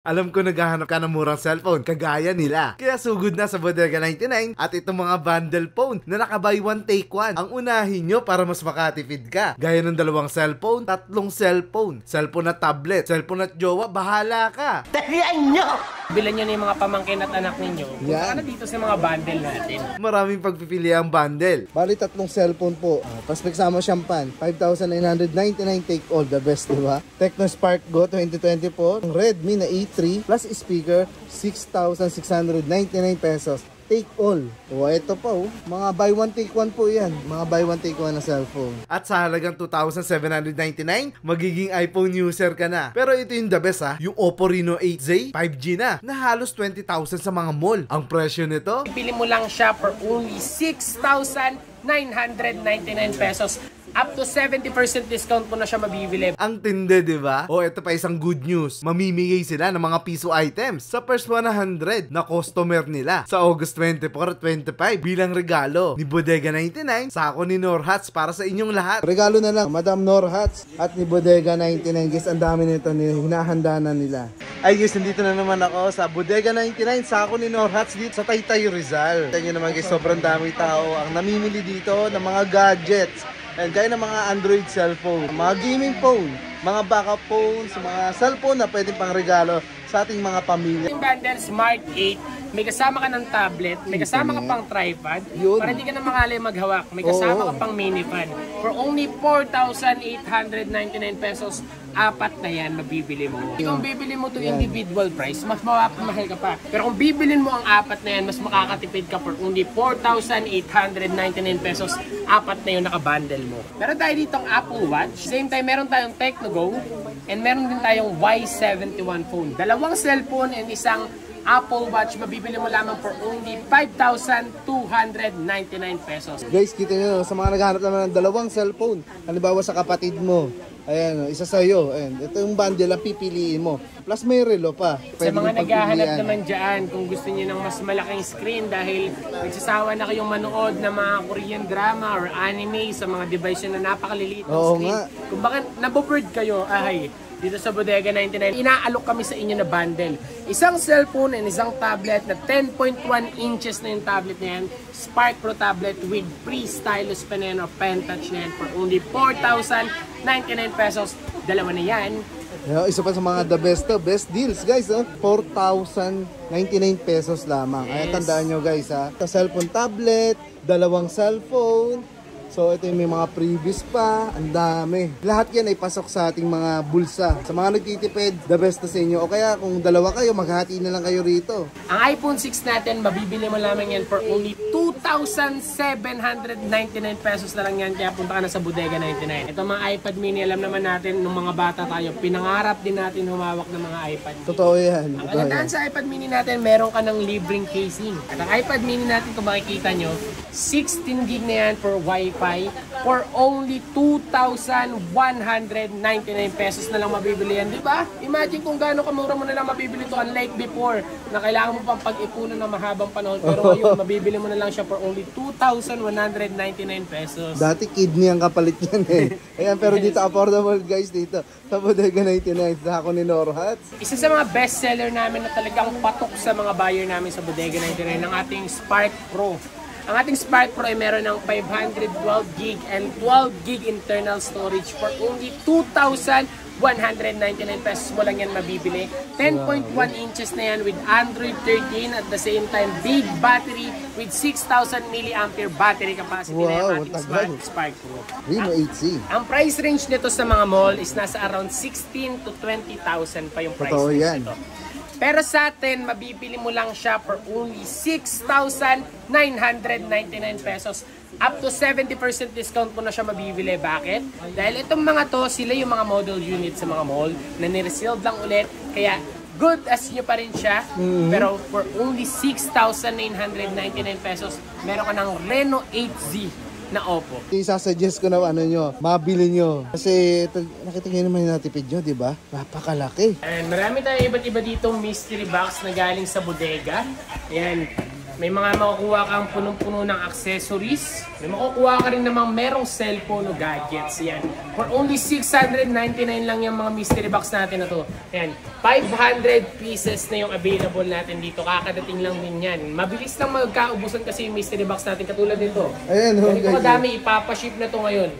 Alam ko naghahanap ka ng murang cellphone, kagaya nila. Kaya sugod na sa Bodega 99 at itong mga bundle phone na naka-buy one take one. Ang unahin nyo para mas makatipid ka. Gaya ng 2 cellphone, 3 cellphone, cellphone at tablet, cellphone at jowa, bahala ka. Tarihan nyo! Bilan nyo na yung mga pamangkin at anak ninyo. Punta ka na dito sa mga bundle natin. Maraming pagpipili ang bundle. Bali 3 cellphone po. Tapos nagsama siyang pan. 5,999 take all. The best, diba? Tecno Spark Go 2024. Redmi na E3 plus speaker, 6,699 pesos. Take all. O, ito pa mga buy one take one po yan. Mga buy one take one na cellphone. At sa halagang 2,799, magiging iPhone user ka na. Pero ito yung the best yung Oppo Reno 8Z 5G na halos 20,000 sa mga mall. Ang presyo nito, Pili mo lang siya for only 6,999 pesos. Up to 70% discount mo na siya mabibili. ang tindi, di ba? O ito pa isang good news. Mamimigay sila ng mga piso items sa first 100 na customer nila sa August 24 at 25 bilang regalo ni Bodega 99, sako ni Norhats para sa inyong lahat. Regalo na lang, Madam Norhats at ni Bodega 99. Guys, ang dami nito, hinahanda na nila. Ay guys, nandito na naman ako sa Bodega 99, sako ni Norhats dito sa Taytay, Rizal. Tingnan naman guys, sobrang dami tao ang namimili dito ng mga gadgets. And gaya ng mga Android cellphone, mga gaming phone, mga backup phones, mga cellphone na pwedeng pang regalo sa ating mga pamilya. Yung bundle Smart 8, may kasama ka ng tablet, may kasama ka pang tripod, para hindi ka na makalay maghawak, may kasama ka pang mini fan. For only 4,899 pesos, 4 na yan mabibili mo. Kung bibili mo to individual price, mas mapapamahal ka pa. Pero kung bibilin mo ang 4 na yan, mas makakatipid ka for only 4,899 pesos, 4 na yung nakabundle mo. Meron tayo dito ang Apple Watch, same time meron tayong Tecno Go, and meron din tayong Y71 phone. 2 cellphone and isang Apple Watch, mabibili mo lamang for only 5,299 pesos. Guys, kita nyo, sa mga naghahanap naman ng 2 cellphone, halimbawa sa kapatid mo, ayan, isa sa'yo, ayan, ito yung bundle ang pipiliin mo. Plus may relo pa. Sa mga naghahanap naman dyan, kung gusto niyo ng mas malaking screen dahil nagsasawa na kayong manood ng mga Korean drama or anime sa mga device na napakaliliit ng screen. Kung bakit naboboard kayo, dito sa Bodega 99, inaalok kami sa inyo na bundle. Isang cellphone and isang tablet na 10.1 inches na yung tablet na yan. Spark Pro tablet with free stylus pen and pen touch na yan for only 4,099 pesos. 2 na yan. Isa pa sa mga the best deals guys, 4,099 pesos lamang. Kaya tandaan nyo guys, cellphone tablet, 2 cellphone. So ito yung may mga previous pa, ang dami. Lahat yan ay pasok sa ating mga bulsa. Sa mga nagtitipid, the best na sa inyo. O kaya kung 2 kayo, maghati na lang kayo rito. Ang iPhone 6 natin, mabibili mo lamang yan for only 2,799 pesos na lang yan. Kaya punta ka na sa Bodega 99. Ito mga iPad mini, alam naman natin, nung mga bata tayo, pinangarap din natin humawak ng mga iPad mini. Totoo yan. Ang kagandahan sa iPad mini natin, meron ka ng libreng casing. At ang iPad mini natin, kung makikita nyo, 16 gig na yan for Wi-Fi for only 2,199 pesos na lang mabibili yan, di ba? Imagine kung gaano kamura mo na lang mabibili ito, unlike before na kailangan mo pang pag-ipunan ng mahabang panahon, pero ngayon mabibili mo na lang siya for only 2,199 pesos. Dati kidney ang kapalit yan Ayan, pero dito affordable guys dito sa Bodega 99, sa ako ni Norhats. Isa sa mga best seller namin na talagang patok sa mga buyer namin sa Bodega 99 ang ating Spark Pro. Ang ating Spark Pro ay meron ng 512 gig and 12 gig internal storage for only 2,199 pesos mo lang yan mabibili. 10.1 inches na yan with Android 13 at the same time big battery with 6,000 mAh battery capacity na yung ating Spark Pro. Reno 8Z. Ang price range nito sa mga mall is nasa around 16 to 20,000 pa yung price range nito. Pero sa atin, mabibili mo lang siya for only 6,999 pesos. Up to 70% discount mo na siya mabibili. Bakit? Dahil itong mga to, sila yung mga model unit sa mga mall na niresealed lang ulit. Kaya good as nyo pa rin siya. Pero for only 6,999 pesos, meron ka ng Reno 8Z na Oppo. Isasuggest ko na nyo, mabili nyo. Kasi nakita nyo naman yung natipid nyo, di ba? Napakalaki. And marami tayong iba't iba ditong mystery box na galing sa bodega. Ayan. May mga makukuha kang punong-puno ng accessories. May makukuha ka rin namang merong cellphone o gadgets. Yan. For only 699 lang yung mga mystery box natin na to. Yan. 500 pieces na yung available natin dito. Kakadating lang din yan. Mabilis lang magkaubusan kasi yung mystery box natin katulad nito. Ayan, Ganito kadami, ipapaship na to ngayon.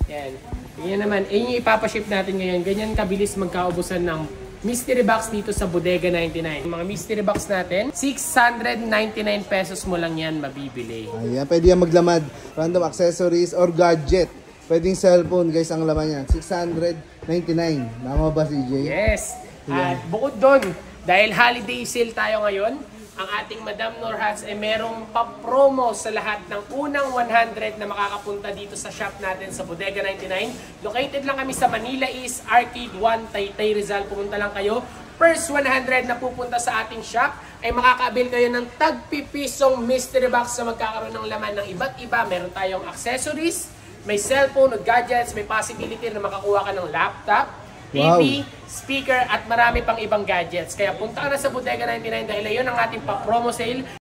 Yan. Yan naman. Yung ipapaship natin ngayon. Ganyan kabilis magkaubusan ng mystery box dito sa Bodega 99. Yung mga mystery box natin, 699 pesos mo lang yan mabibili. Ayan, pwede yan maglamad. Random accessories or gadget. Pwedeng cellphone guys ang laman yan. 699. Tama ba CJ? Yes. At bukod doon, dahil holiday sale tayo ngayon, ang ating Madam Norhats ay merong pa-promo sa lahat ng unang 100 na makakapunta dito sa shop natin sa Bodega 99. Located lang kami sa Manila East, Arcade 1, Taytay, Rizal. Pumunta lang kayo. First 100 na pupunta sa ating shop ay makakaabil kayo ng tagpipisong mystery box na magkakaroon ng laman ng iba't iba. Meron tayong accessories, may cellphone o gadgets, may possibility na makakuha ka ng laptop, TV, speaker, at marami pang ibang gadgets. Kaya punta ka na sa Bodega 99 dahil ayun ang ating pa-promo sale.